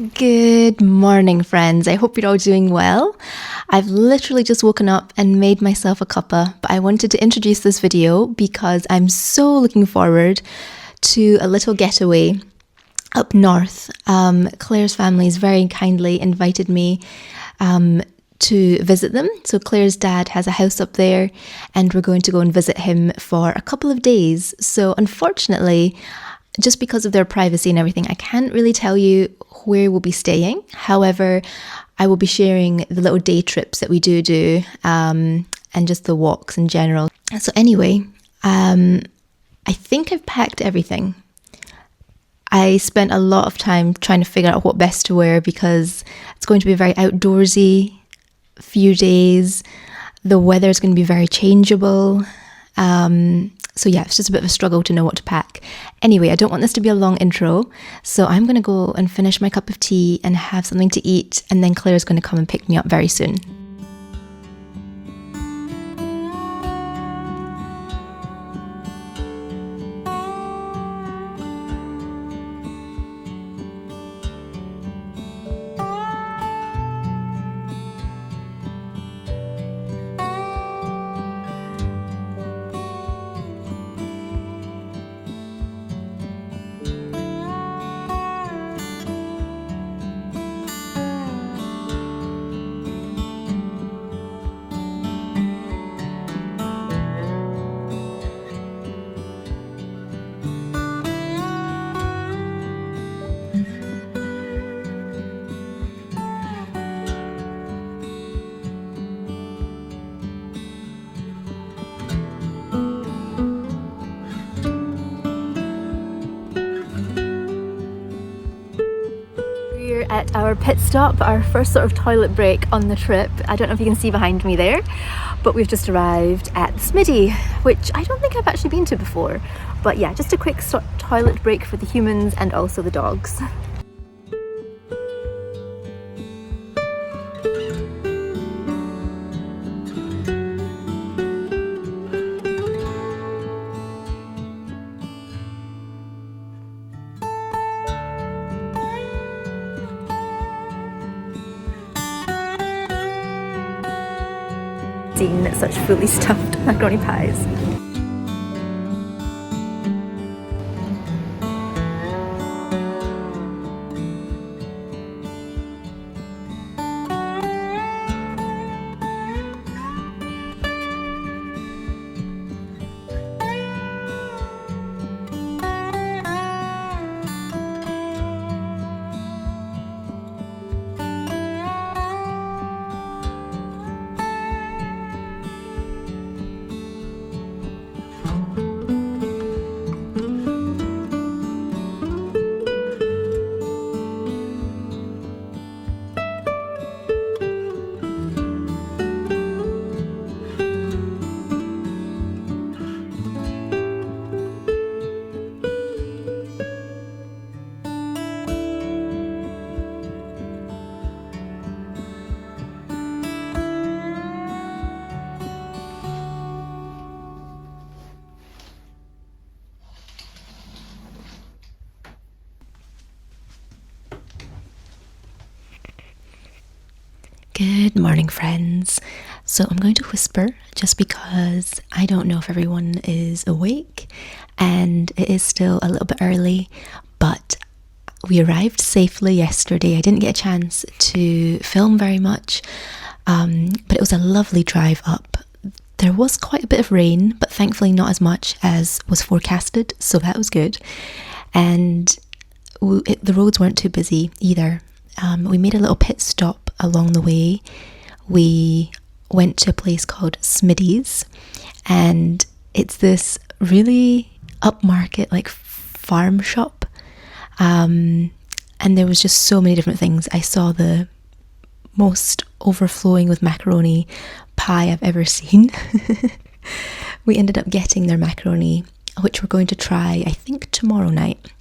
Good morning, friends. I hope you're all doing well. I've literally just woken up and made myself a cuppa, but I wanted to introduce this video because I'm so looking forward to a little getaway up north. Claire's family has very kindly invited me to visit them. So Claire's dad has a house up there and we're going to go and visit him for a couple of days. So unfortunately, just because of their privacy and everything, I can't really tell you where we'll be staying. However, I will be sharing the little day trips that we do and just the walks in general. So anyway, I think I've packed everything. I spent a lot of time trying to figure out what best to wear because it's going to be a very outdoorsy few days. The weather is going to be very changeable. So yeah, it's just a bit of a struggle to know what to pack. Anyway, I don't want this to be a long intro, so I'm going to go and finish my cup of tea and have something to eat, and then Claire's going to come and pick me up very soon. We're at our pit stop, our first sort of toilet break on the trip. I don't know if you can see behind me there, but we've just arrived at Smiddy, which I don't think I've actually been to before. But yeah, just a quick toilet break for the humans and also the dogs. Seen such fully stuffed macaroni pies. Good morning, friends. So I'm going to whisper just because I don't know if everyone is awake and it is still a little bit early, but we arrived safely yesterday. I didn't get a chance to film very much, but it was a lovely drive up. There was quite a bit of rain, but thankfully not as much as was forecasted, so that was good. And the roads weren't too busy either. We made a little pit stop along the way. We went to a place called Smiddy's, and it's this really upmarket like farm shop, and there was just so many different things. I saw the most overflowing with macaroni pie I've ever seen. We ended up getting their macaroni, which we're going to try I think tomorrow night.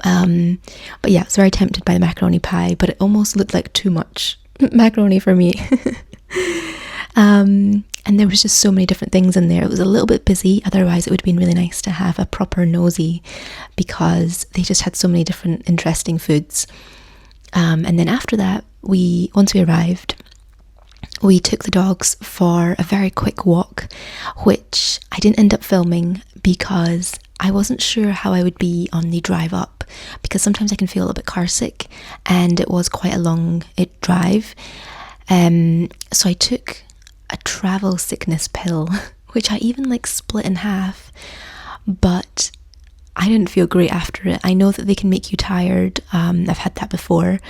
But yeah, I was very tempted by the macaroni pie, but it almost looked like too much macaroni for me. And there was just so many different things in there. It was a little bit busy, otherwise it would have been really nice to have a proper nosy because they just had so many different interesting foods. And then after that, once we arrived, we took the dogs for a very quick walk, which I didn't end up filming because I wasn't sure how I would be on the drive up, because sometimes I can feel a bit car sick, and it was quite a long drive. So I took a travel sickness pill, which I even split in half, but I didn't feel great after it. I know that they can make you tired. I've had that before,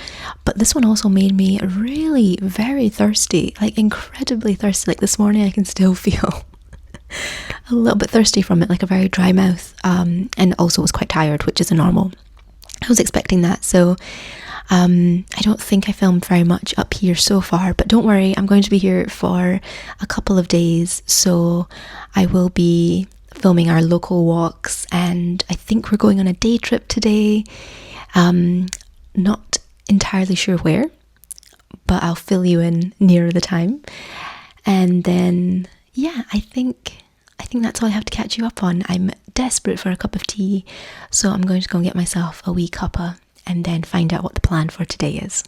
but this one also made me really very thirsty, incredibly thirsty. This morning I can still feel a little bit thirsty from it, a very dry mouth, and also was quite tired, which is a normal. I was expecting that, so I don't think I filmed very much up here so far, but don't worry, I'm going to be here for a couple of days, so I will be filming our local walks, and I think we're going on a day trip today. Not entirely sure where, but I'll fill you in nearer the time. And then I think that's all I have to catch you up on. I'm desperate for a cup of tea, so I'm going to go and get myself a wee cuppa and then find out what the plan for today is.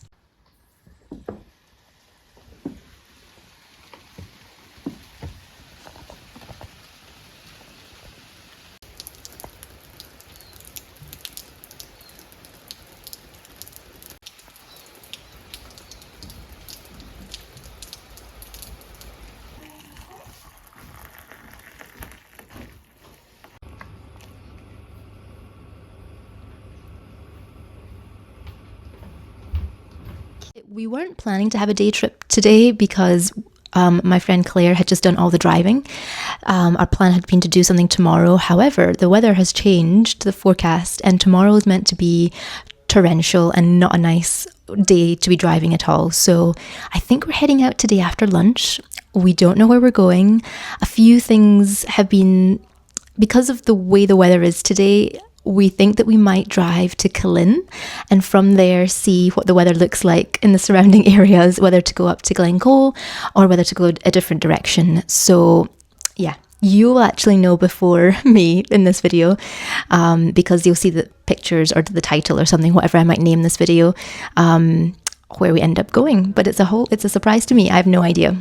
We weren't planning to have a day trip today because my friend Claire had just done all the driving. Our plan had been to do something tomorrow. However, the weather has changed, the forecast, and tomorrow is meant to be torrential and not a nice day to be driving at all. So I think we're heading out today after lunch. We don't know where we're going. A few things have been, because of the way the weather is today, we think that we might drive to Cullen and from there see what the weather looks like in the surrounding areas, whether to go up to Glencoe or whether to go a different direction. So you will actually know before me in this video, because you'll see the pictures or the title or something, whatever I might name this video, where we end up going. But it's a surprise to me. I have no idea.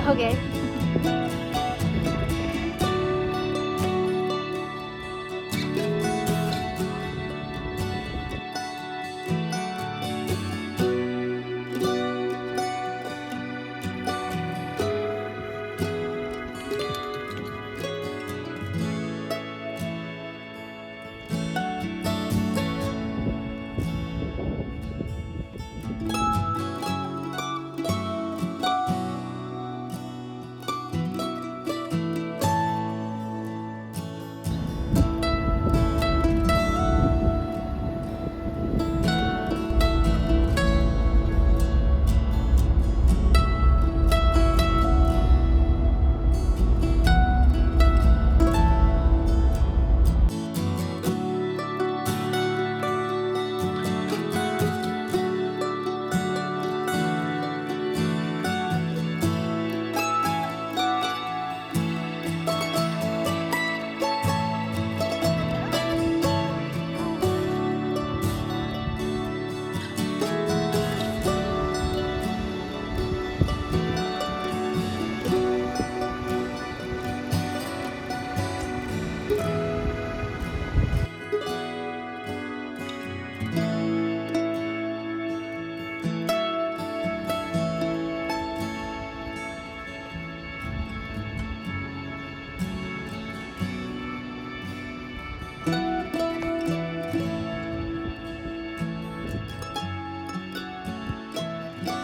Okay.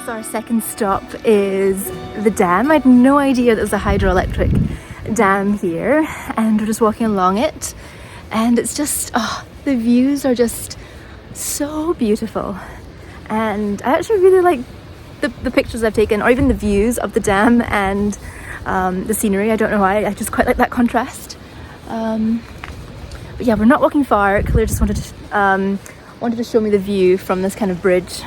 So our second stop is the dam. I had no idea there was a hydroelectric dam here, and we're just walking along it, and it's just, oh, the views are just so beautiful. And I actually really like the pictures I've taken, or even the views of the dam and the scenery. I don't know why, I just quite like that contrast. But yeah, we're not walking far. Claire just wanted to show me the view from this kind of bridge.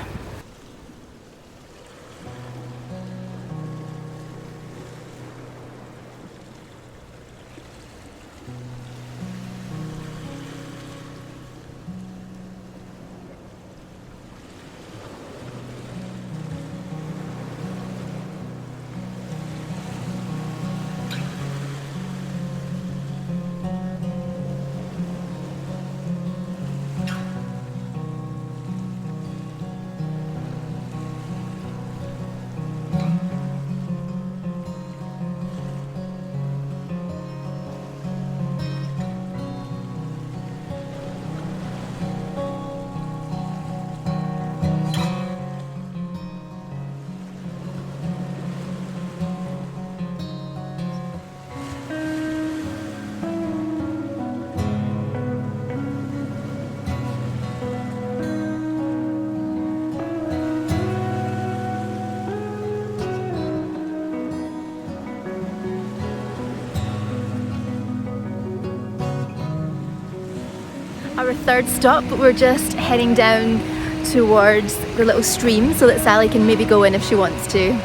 Our third stop, we're just heading down towards the little stream so that Sally can maybe go in if she wants to.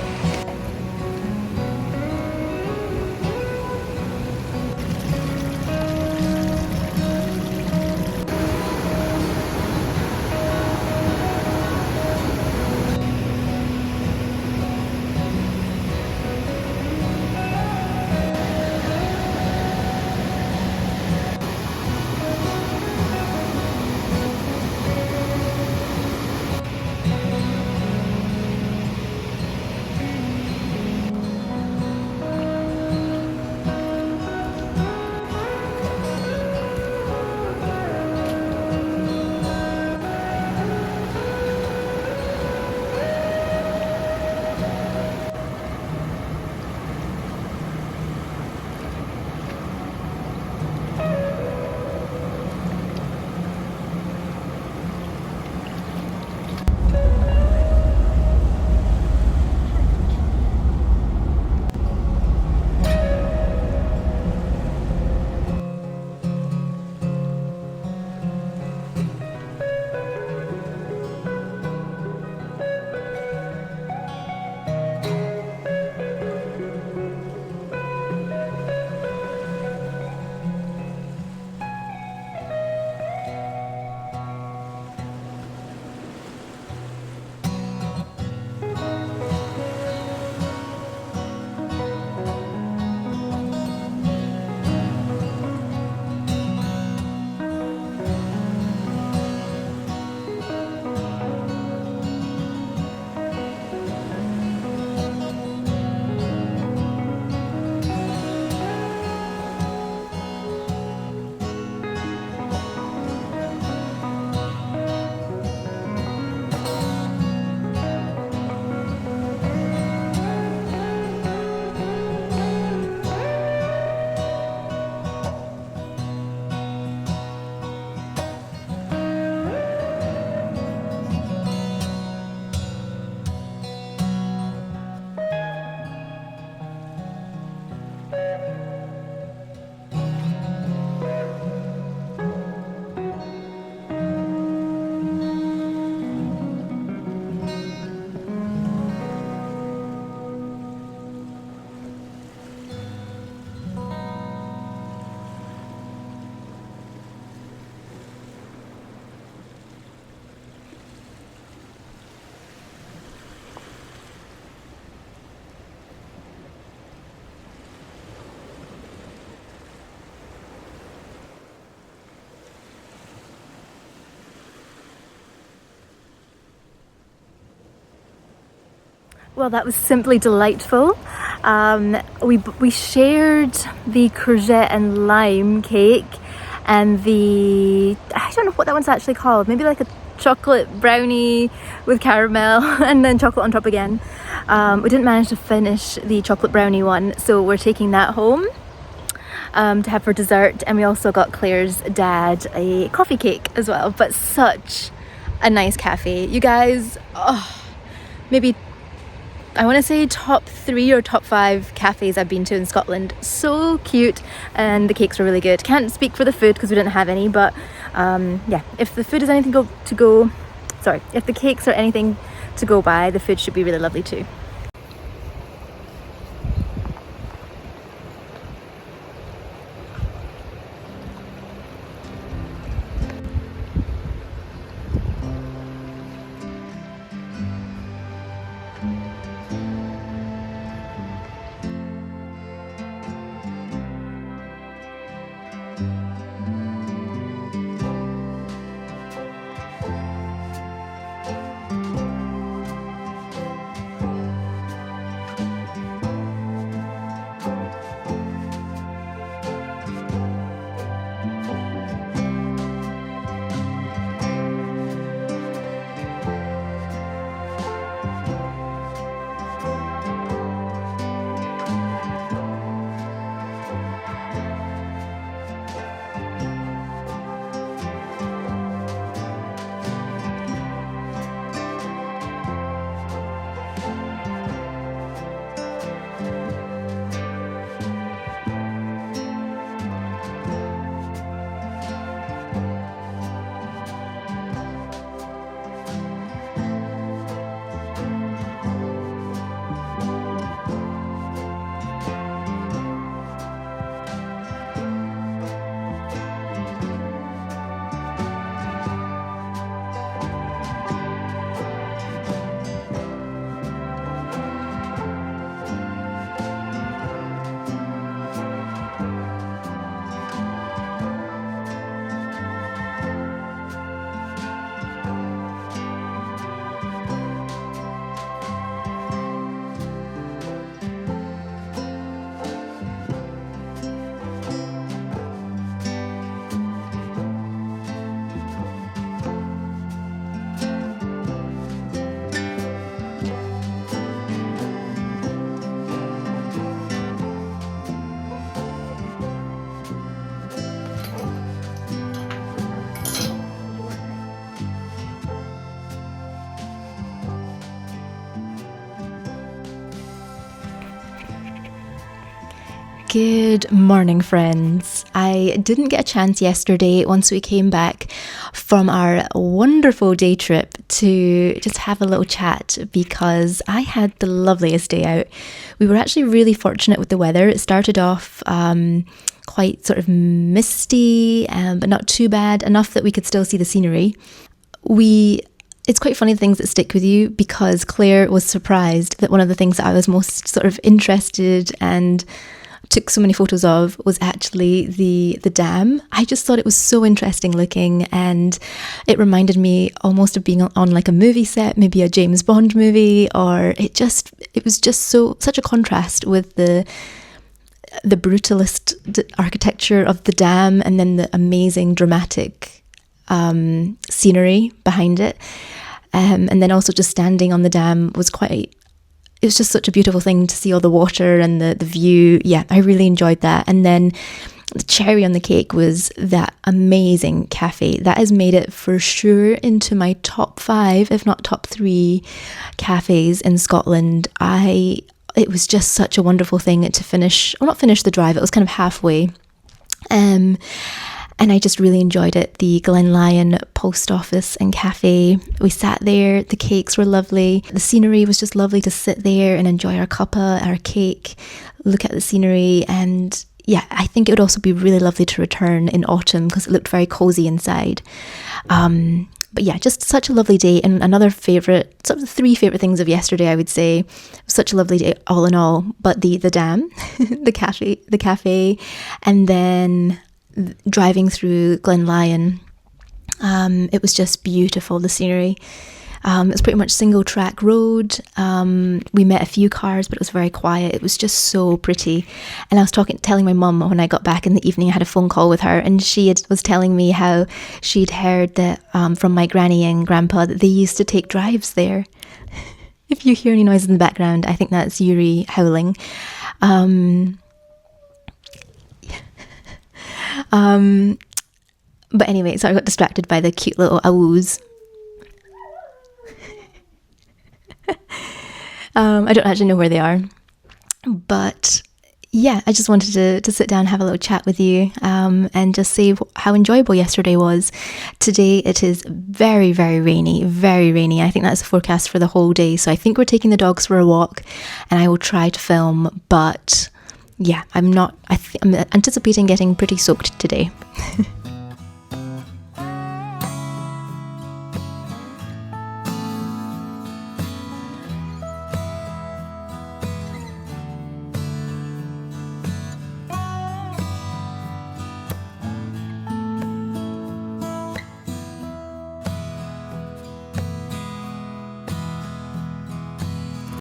Well, that was simply delightful. We shared the courgette and lime cake and the, I don't know what that one's actually called, maybe like a chocolate brownie with caramel and then chocolate on top again. We didn't manage to finish the chocolate brownie one, so we're taking that home to have for dessert. And we also got Claire's dad a coffee cake as well. But such a nice cafe, you guys. Maybe I want to say top 3 or top 5 cafes I've been to in Scotland. So cute, and the cakes were really good. Can't speak for the food because we didn't have any, but yeah, if the food is anything if the cakes are anything to go by, the food should be really lovely too. Good morning, friends. I didn't get a chance yesterday once we came back from our wonderful day trip to just have a little chat because I had the loveliest day out. We were actually really fortunate with the weather. It started off quite sort of misty, but not too bad, enough that we could still see the scenery. It's quite funny the things that stick with you, because Claire was surprised that one of the things that I was most sort of interested and took so many photos of was actually the dam. I just thought it was so interesting looking, and it reminded me almost of being on like a movie set, maybe a James Bond movie, or it was just such a contrast with the brutalist architecture of the dam and then the amazing dramatic scenery behind it, and then also just standing on the dam it was just such a beautiful thing to see all the water and the view. Yeah, I really enjoyed that. And then the cherry on the cake was that amazing cafe. That has made it for sure into my top 5, if not top 3 cafes in Scotland. It was just such a wonderful thing to not finish the drive, it was kind of halfway. And I just really enjoyed it. The Glen Lyon post office and cafe. We sat there, the cakes were lovely. The scenery was just lovely to sit there and enjoy our cuppa, our cake, look at the scenery. And yeah, I think it would also be really lovely to return in autumn because it looked very cozy inside. But yeah, just such a lovely day. And another favourite, sort of the 3 favourite things of yesterday, I would say. It was such a lovely day all in all. But the dam, the cafe, and then driving through Glen Lyon, it was just beautiful, the scenery. It's pretty much single track road. We met a few cars, but it was very quiet. It was just so pretty. And I was telling my mum when I got back in the evening, I had a phone call with her, and she was telling me how she'd heard that from my granny and grandpa that they used to take drives there. If you hear any noise in the background, I think that's Yuri howling. But anyway, so I got distracted by the cute little owls. I don't actually know where they are, but yeah, I just wanted to sit down and have a little chat with you, and just say how enjoyable yesterday was. Today it is very, very rainy, very rainy. I think that's the forecast for the whole day, so I think we're taking the dogs for a walk, and I will try to film, but yeah, I'm anticipating getting pretty soaked today.